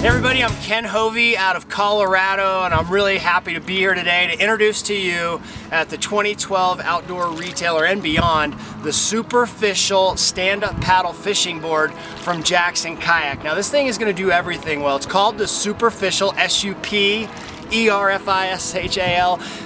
Hey everybody, I'm Ken Hovey out of Colorado, and I'm really happy to be here today to introduce to you at the 2012 Outdoor Retailer and Beyond the SUPerFISHal stand-up paddle fishing board from Jackson Kayak. Now this thing is going to do everything well. It's called the SUPerFISHal, SUPerFISHal,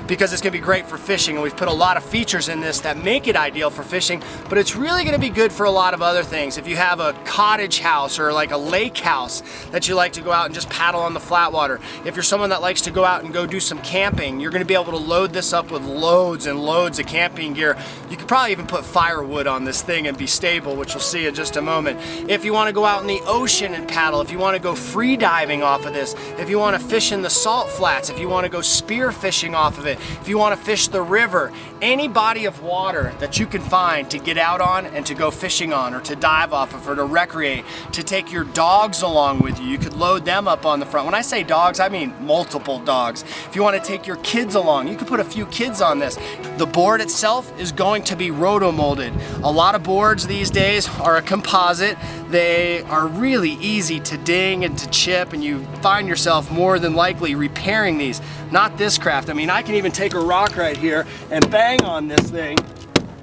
because it's going to be great for fishing, and we've put a lot of features in this that make it ideal for fishing, but it's really going to be good for a lot of other things. If you have a cottage house or like a lake house that you like to go out and just paddle on the flat water, if you're someone that likes to go out and go do some camping, you're going to be able to load this up with loads and loads of camping gear. You could probably even put firewood on this thing and be stable, which you'll see in just a moment. If you want to go out in the ocean and paddle, if you want to go free diving off of this, if you want to fish in the salt flats, if you want to go spear fishing off of it, if you want to fish the river, any body of water that you can find to get out on and to go fishing on, or to dive off of, or to recreate, to take your dogs along with you. You could load them up on the front. When I say dogs, I mean multiple dogs. If you want to take your kids along, you could put a few kids on this. The board itself is going to be roto-molded. A lot of boards these days are a composite. They are really easy to ding and to chip, and you find yourself more than likely repairing these. Not this craft. I mean, I can even take a rock right here and bang on this thing,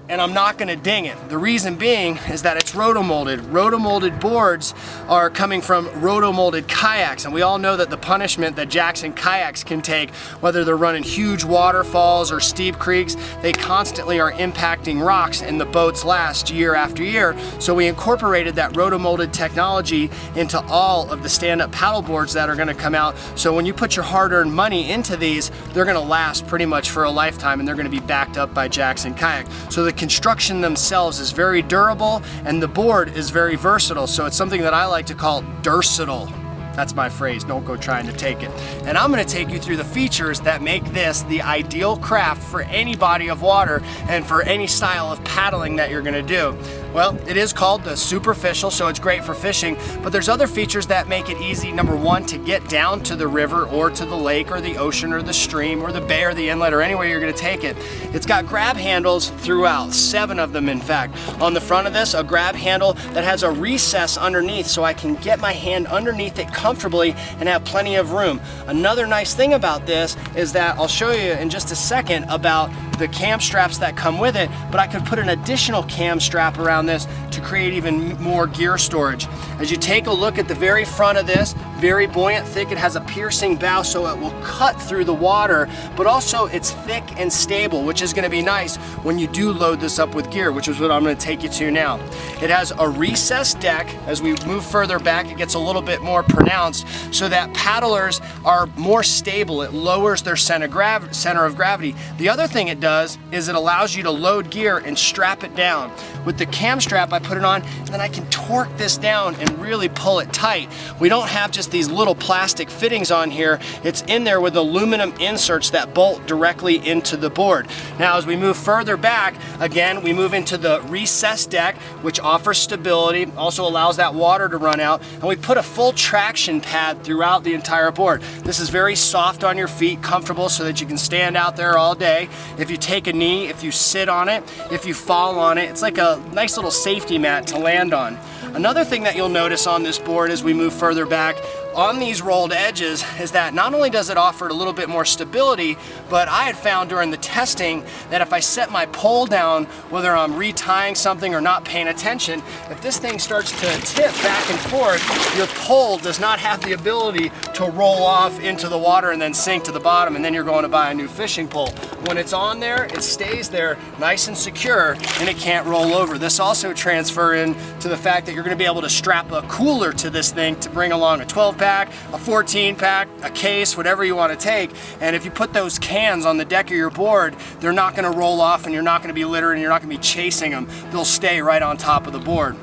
and I'm not going to ding it. The reason being is that it's roto-molded. Roto-molded boards are coming from roto-molded kayaks, and we all know that the punishment that Jackson kayaks can take, whether they're running huge waterfalls or steep creeks, they constantly are impacting rocks, and the boats last year after year. So we incorporated that roto-molded technology into all of the stand-up paddle boards that are going to come out. So when you put your hard-earned money into these, they're going to last pretty much for a lifetime, and they're going to be backed up by Jackson Kayak. So the construction themselves is very durable, and the board is very versatile, so it's something that I like to call versatile. That's my phrase, don't go trying to take it. And I'm going to take you through the features that make this the ideal craft for any body of water and for any style of paddling that you're going to do. Well, it is called the SUPerFISHal, so it's great for fishing, but there's other features that make it easy. Number one, to get down to the river or to the lake or the ocean or the stream or the bay or the inlet or anywhere you're going to take it. It's got grab handles throughout, 7 of them in fact. On the front of this, a grab handle that has a recess underneath, so I can get my hand underneath it comfortably and have plenty of room. Another nice thing about this is that I'll show you in just a second about the cam straps that come with it, but I could put an additional cam strap around this to create even more gear storage. As you take a look at the very front of this, very buoyant, thick. It has a piercing bow, so it will cut through the water, but also it's thick and stable, which is going to be nice when you do load this up with gear, which is what I'm going to take you to now. It has a recessed deck. As we move further back, it gets a little bit more pronounced so that paddlers are more stable. It lowers their center of gravity. The other thing it does is it allows you to load gear and strap it down. With the cam strap, I put it on, and then I can torque this down and really pull it tight. We don't have just these little plastic fittings on here. It's in there with aluminum inserts that bolt directly into the board. Now, as we move further back, again, we move into the recessed deck, which offers stability, also allows that water to run out, and we put a full traction pad throughout the entire board. This is very soft on your feet, comfortable, so that you can stand out there all day. If you take a knee, if you sit on it, if you fall on it, it's like a nice little safety mat to land on. Another thing that you'll notice on this board as we move further back on these rolled edges is that not only does it offer a little bit more stability, but I had found during the testing that if I set my pole down, whether I'm retying something or not paying attention, if this thing starts to tip back and forth, your pole does not have the ability to roll off into the water and then sink to the bottom, and then you're going to buy a new fishing pole. When it's on there, it stays there nice and secure, and it can't roll over. This also transfers into the fact that you're going to be able to strap a cooler to this thing to bring along a 12-pack, a 14-pack, a case, whatever you want to take. And if you put those cans on the deck of your board, they're not going to roll off, and you're not going to be littering, and you're not going to be chasing them. They'll stay right on top of the board.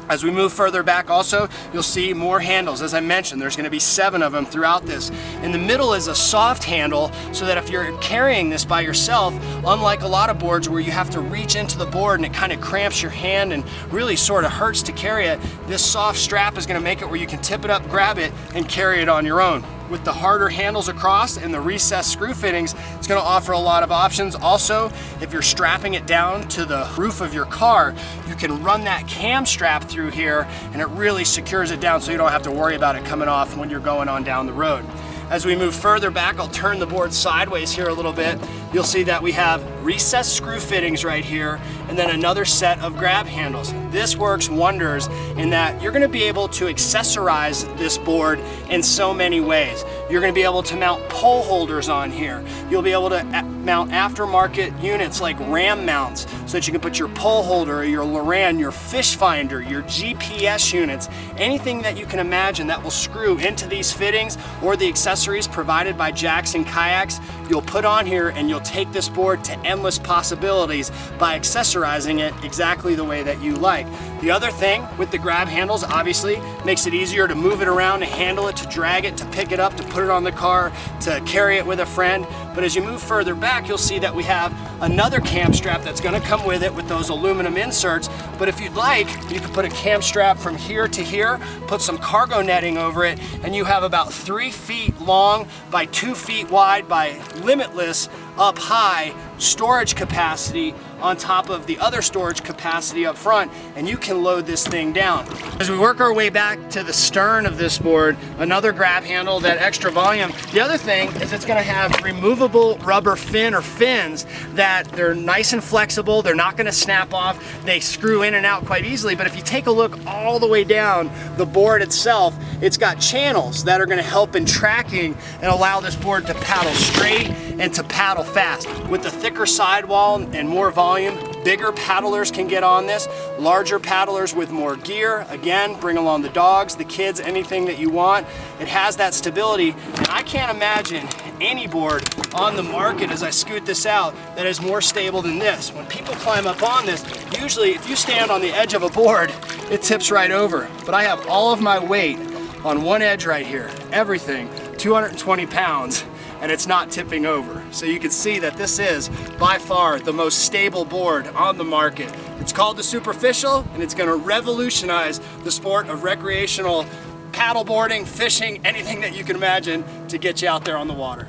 As we move further back also, you'll see more handles. As I mentioned, there's going to be 7 of them throughout this. In the middle is a soft handle, so that if you're carrying this by yourself, unlike a lot of boards where you have to reach into the board and it kind of cramps your hand and really sort of hurts to carry it, this soft strap is going to make it where you can tip it up, grab it, and carry it on your own. with the harder handles across and the recessed screw fittings, it's going to offer a lot of options. Also, if you're strapping it down to the roof of your car, you can run that cam strap through here and it really secures it down so you don't have to worry about it coming off when you're going on down the road. As we move further back, I'll turn the board sideways here a little bit. You'll see that we have recessed screw fittings right here and then another set of grab handles. This works wonders in that you're going to be able to accessorize this board in so many ways. You're going to be able to mount pole holders on here. You'll be able to mount aftermarket units like ram mounts so that you can put your pole holder or your Loran, your fish finder, your GPS units, anything that you can imagine that will screw into these fittings or the accessories provided by Jacks and Kayaks, you'll put on here and you'll take this board to endless possibilities by accessorizing it exactly the way that you like. The other thing with the grab handles obviously makes it easier to move it around, to handle it, to drag it, to pick it up, to put it on the car, to carry it with a friend. But as you move further back, you'll see that we have another cam strap that's going to come with it with those aluminum inserts. But if you'd like, you could put a cam strap from here to here, put some cargo netting over it, and you have about 3 feet long by 2 feet wide by limitless up high storage capacity on top of the other storage capacity up front, and you can load this thing down. As we work our way back to the stern of this board, another grab handle, that extra volume. The other thing is it's going to have removable rubber fin or fins that they're nice and flexible. They're not going to snap off. They screw in and out quite easily, but if you take a look all the way down the board itself, it's got channels that are going to help in tracking and allow this board to paddle straight and to paddle fast. With the thicker sidewall and more volume, bigger paddlers can get on this. Larger paddlers with more gear, again, bring along the dogs, the kids, anything that you want. It has that stability, and I can't imagine any board on the market as I scoot this out that is more stable than this. When people climb up on this, usually if you stand on the edge of a board, it tips right over. But I have all of my weight on one edge right here, everything, 220 pounds. And it's not tipping over. So you can see that this is by far the most stable board on the market. It's called the SUPerFISHal, and it's gonna revolutionize the sport of recreational paddleboarding, fishing, anything that you can imagine to get you out there on the water.